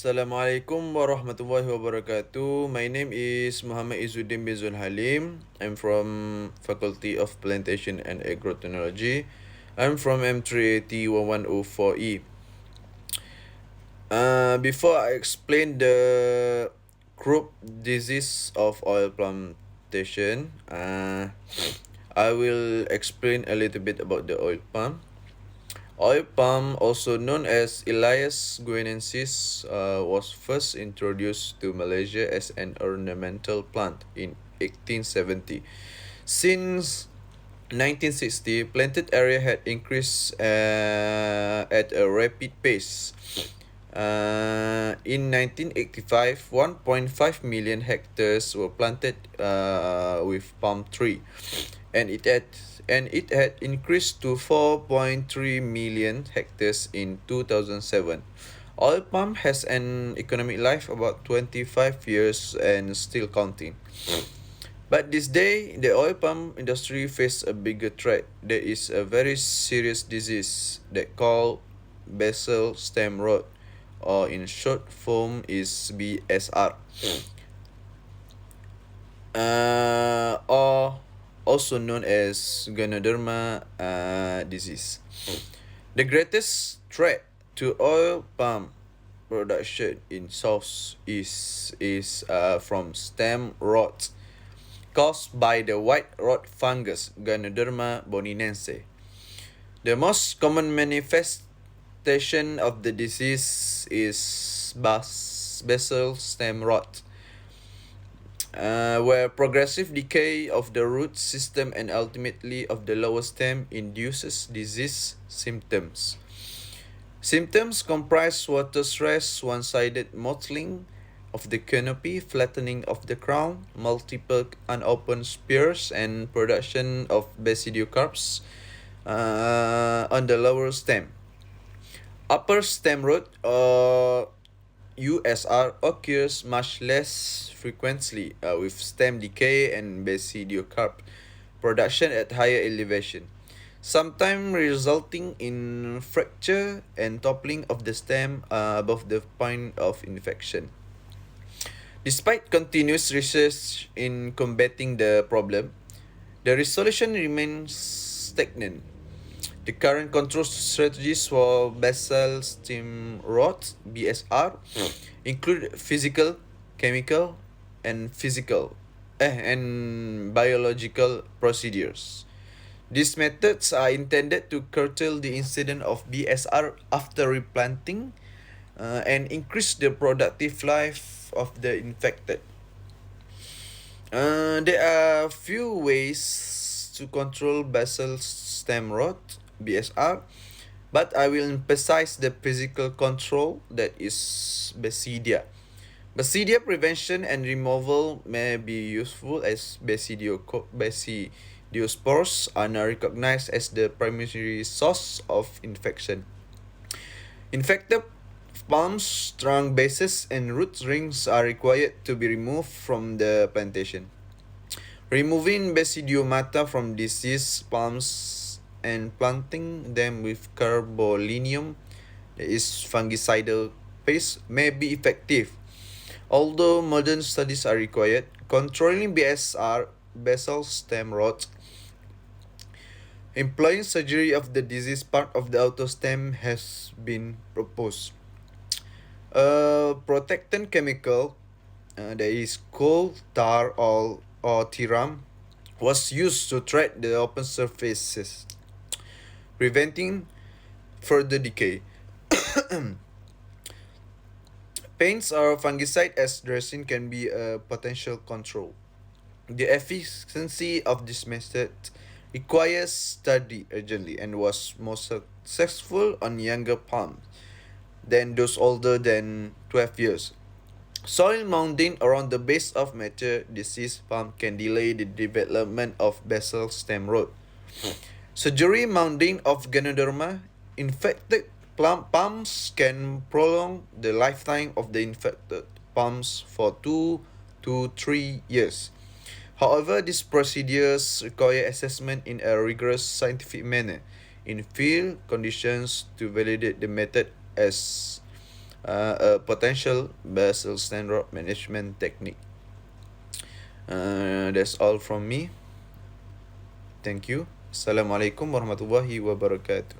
Assalamualaikum warahmatullahi wabarakatuh. My name is Muhammad Izzuddin bin Zul Halim. I'm from Faculty of Plantation and Agrotechnology. I'm from M380 1104E. Before I explain the group disease of oil plantation, I will explain a little bit about the oil palm. Oil palm, also known as Elias guineensis, was first introduced to Malaysia as an ornamental plant in 1870. Since 1960, planted area had increased at a rapid pace. In 1985, 1.5 million hectares were planted with palm tree, and it had increased to 4.3 million hectares in 2007. Oil palm has an economic life about 25 years and still counting. But this day, the oil palm industry faces a bigger threat. There is a very serious disease that called basal stem rot, or in short form is BSR, or also known as Ganoderma disease. The greatest threat to oil palm production in South is from stem rot caused by the white rot fungus Ganoderma boninense. The most common manifestation of the disease is basal stem rot, where progressive decay of the root system and ultimately of the lower stem induces disease symptoms. Symptoms comprise water stress, one-sided mottling of the canopy, flattening of the crown, multiple unopened spears, and production of basidiocarps on the lower stem. Upper stem rot, USR, occurs much less frequently with stem decay and basidiocarp production at higher elevation, sometimes resulting in fracture and toppling of the stem above the point of infection. Despite continuous research in combating the problem, the resolution remains stagnant. The current control strategies for basal stem rot (BSR) include physical, chemical, and biological procedures. These methods are intended to curtail the incidence of BSR after replanting and increase the productive life of the infected. There are few ways to control basal stem rot (BSR), but I will emphasize the physical control, that is Basidia. Basidia prevention and removal may be useful as Basidiospores are now recognized as the primary source of infection. Infected palms, trunk bases, and root rings are required to be removed from the plantation. Removing Basidiomata from diseased palms and planting them with carbolinium, that is fungicidal paste, may be effective. Although modern studies are required, controlling BSR, basal stem rot, employing surgery of the diseased part of the outer stem has been proposed. A protectant chemical, that is coal tar or tiram, was used to treat the open surfaces, preventing further decay. Paints or fungicide as dressing can be a potential control. The efficiency of this method requires study urgently and was most successful on younger palms than those older than 12 years. Soil mounding around the base of mature diseased palm can delay the development of basal stem rot. Surgery mounding of Ganoderma infected palms can prolong the lifetime of the infected palms for 2 to 3 years. However, these procedures require assessment in a rigorous scientific manner in field conditions to validate the method as a potential basal standard management technique. That's all from me. Thank you. Assalamualaikum warahmatullahi wabarakatuh.